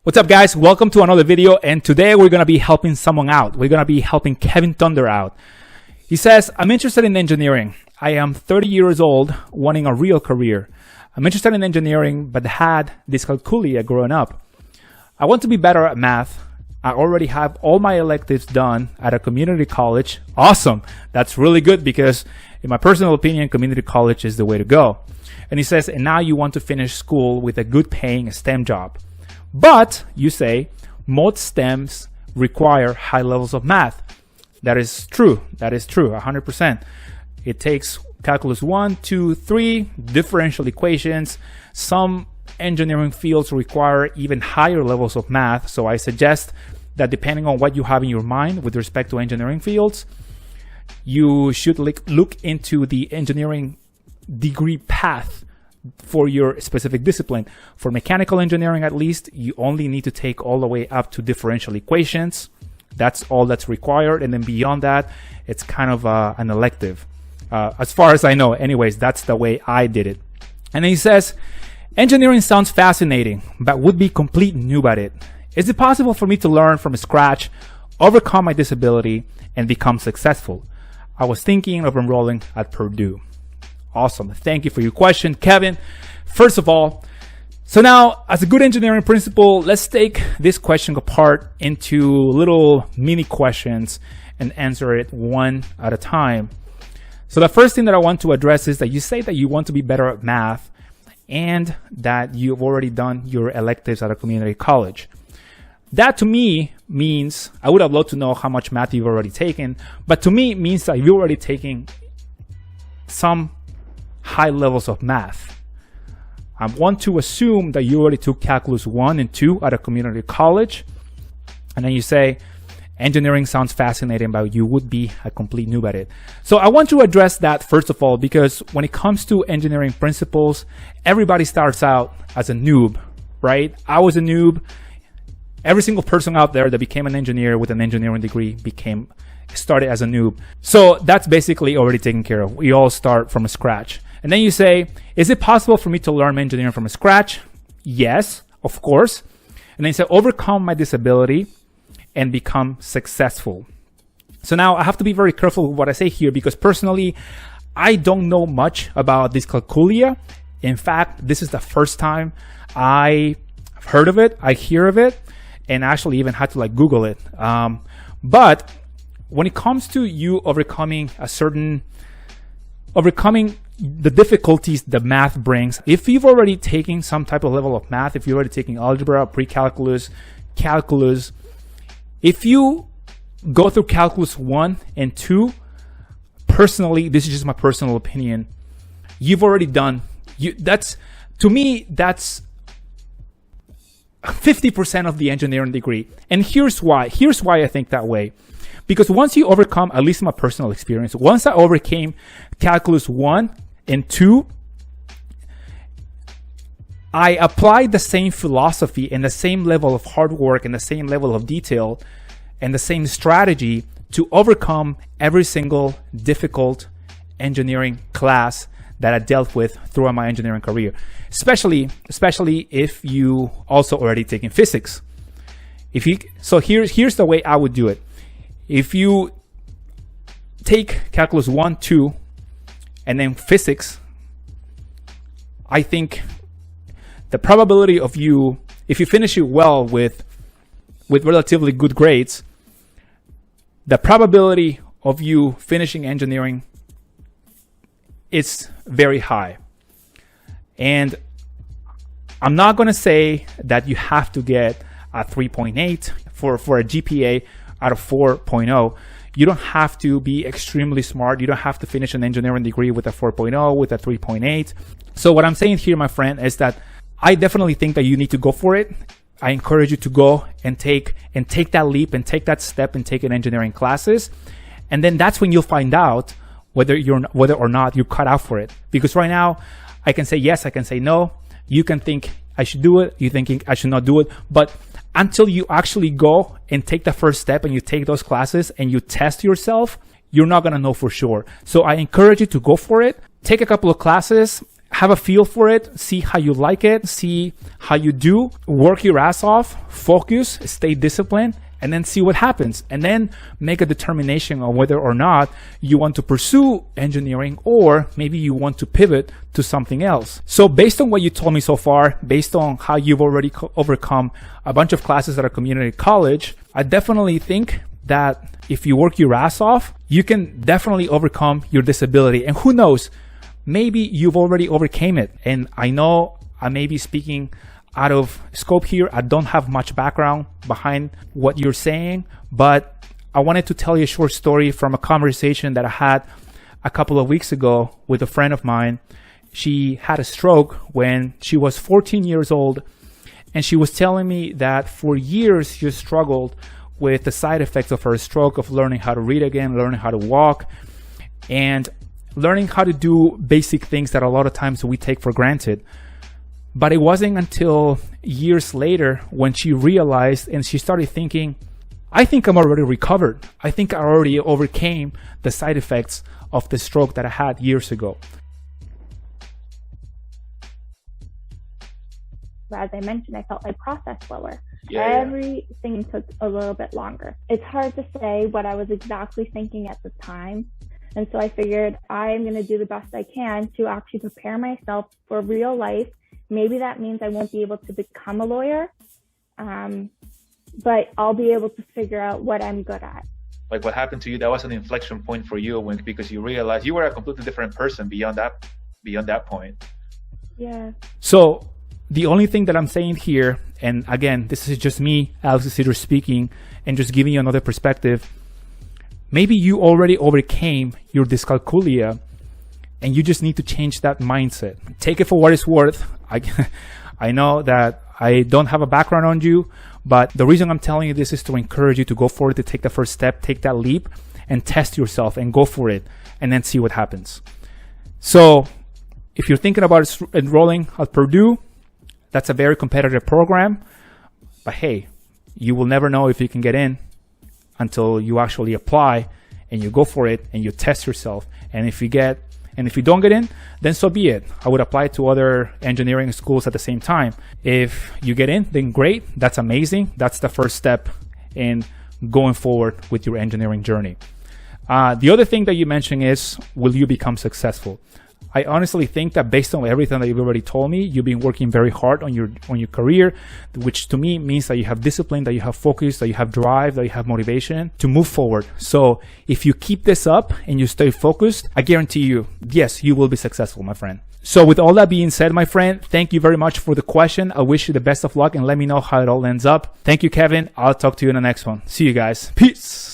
What's up, guys? Welcome to another video, and today we're going to be helping someone out. We're going to be helping Kevin Thunder out. He says, I'm interested in engineering. I am 30 years old, wanting a real career. I'm interested in engineering, but had dyscalculia growing up. I want to be better at math. I already have all my electives done at a community college. Awesome. That's really good because in my personal opinion, community college is the way to go. And he says, and now you want to finish school with a good paying STEM job. But you say most STEMs require high levels of math. That is true. That is true, 100%. It takes calculus 1, 2, 3, differential equations. Some engineering fields require even higher levels of math. So I suggest that depending on what you have in your mind with respect to engineering fields, you should look into the engineering degree path for your specific discipline. For mechanical engineering, at least, you only need to take all the way up to differential equations. That's all that's required. And then beyond that, it's kind of an elective. As far as I know, anyways, that's the way I did it. And then he says, engineering sounds fascinating, but would be complete noob at it. Is it possible for me to learn from scratch, overcome my disability, and become successful? I was thinking of enrolling at Purdue. Awesome. Thank you for your question, Kevin. First of all, so now as a good engineering principle, let's take this question apart into little mini questions and answer it one at a time. So the first thing that I want to address is that you say that you want to be better at math and that you've already done your electives at a community college. That to me means, I would have loved to know how much math you've already taken, but to me it means that you've already taken some high levels of math. I want to assume that you already took calculus 1 and 2 at a community college, and then you say engineering sounds fascinating, but you would be a complete noob at it. So I want to address that first of all, because when it comes to engineering principles, everybody starts out as a noob, right? I was a noob. Every single person out there that became an engineer with an engineering degree started as a noob. So that's basically already taken care of. We all start from scratch. And then you say, is it possible for me to learn engineering from scratch? Yes, of course. And then you say, overcome my disability and become successful. So now I have to be very careful with what I say here because personally, I don't know much about dyscalculia. In fact, this is the first time I've heard of it, I hear of it, and actually even had to Google it. But when it comes to you overcoming the difficulties that math brings, if you've already taken some type of level of math, if you're already taking algebra, pre-calculus, calculus, if you go through calculus 1 and 2, personally, this is just my personal opinion, you've already done, to me, that's 50% of the engineering degree. And here's why I think that way. Because once you overcome, at least in my personal experience, once I overcame calculus 1 and 2, I applied the same philosophy and the same level of hard work and the same level of detail and the same strategy to overcome every single difficult engineering class that I dealt with throughout my engineering career, especially if you also already taken physics. So here's the way I would do it. If you take calculus 1, 2, and then physics, I think the probability of you, if you finish it well with relatively good grades, the probability of you finishing engineering is very high. And I'm not going to say that you have to get a 3.8 for a GPA out of 4.0. You don't have to be extremely smart. You don't have to finish an engineering degree with a 4.0, with a 3.8. So what I'm saying here, my friend, is that I definitely think that you need to go for it. I encourage you to go and take that leap and take that step and take an engineering classes. And then that's when you'll find out whether or not you're cut out for it. Because right now, I can say yes, I can say no. You can think I should do it. You're thinking I should not do it. But until you actually go and take the first step and you take those classes and you test yourself, you're not going to know for sure. So I encourage you to go for it. Take a couple of classes, have a feel for it, see how you like it, see how you do, work your ass off, focus, stay disciplined, and then see what happens. And then make a determination on whether or not you want to pursue engineering or maybe you want to pivot to something else. So based on what you told me so far, based on how you've already overcome a bunch of classes at a community college, I definitely think that if you work your ass off, you can definitely overcome your disability. And who knows, maybe you've already overcame it. And I know I may be speaking out of scope here. I don't have much background behind what you're saying, but I wanted to tell you a short story from a conversation that I had a couple of weeks ago with a friend of mine. She had a stroke when she was 14 years old, and she was telling me that for years she struggled with the side effects of her stroke, of learning how to read again, learning how to walk, and learning how to do basic things that a lot of times we take for granted. But it wasn't until years later when she realized and she started thinking, I think I'm already recovered. I think I already overcame the side effects of the stroke that I had years ago. As I mentioned, I felt my process slower. Everything took a little bit longer. It's hard to say what I was exactly thinking at the time. And so I figured I'm going to do the best I can to actually prepare myself for real life. Maybe that means I won't be able to become a lawyer, but I'll be able to figure out what I'm good at. Like what happened to you, that was an inflection point for you because you realized you were a completely different person beyond that point. Yeah. So the only thing that I'm saying here, and again, this is just me, Alex Isidro, speaking and just giving you another perspective. Maybe you already overcame your dyscalculia and you just need to change that mindset. Take it for what it's worth. I know that I don't have a background on you, but the reason I'm telling you this is to encourage you to go for it, to take the first step, take that leap and test yourself and go for it and then see what happens. So if you're thinking about enrolling at Purdue, that's a very competitive program, but hey, you will never know if you can get in until you actually apply and you go for it and you test yourself. And if you don't get in, then so be it. I would apply to other engineering schools at the same time. If you get in, then great. That's amazing. That's the first step in going forward with your engineering journey. The other thing that you mentioned is, will you become successful? I honestly think that based on everything that you've already told me, you've been working very hard on your career, which to me means that you have discipline, that you have focus, that you have drive, that you have motivation to move forward. So if you keep this up and you stay focused, I guarantee you, yes, you will be successful, my friend. So with all that being said, my friend, thank you very much for the question. I wish you the best of luck and let me know how it all ends up. Thank you, Kevin. I'll talk to you in the next one. See you guys. Peace.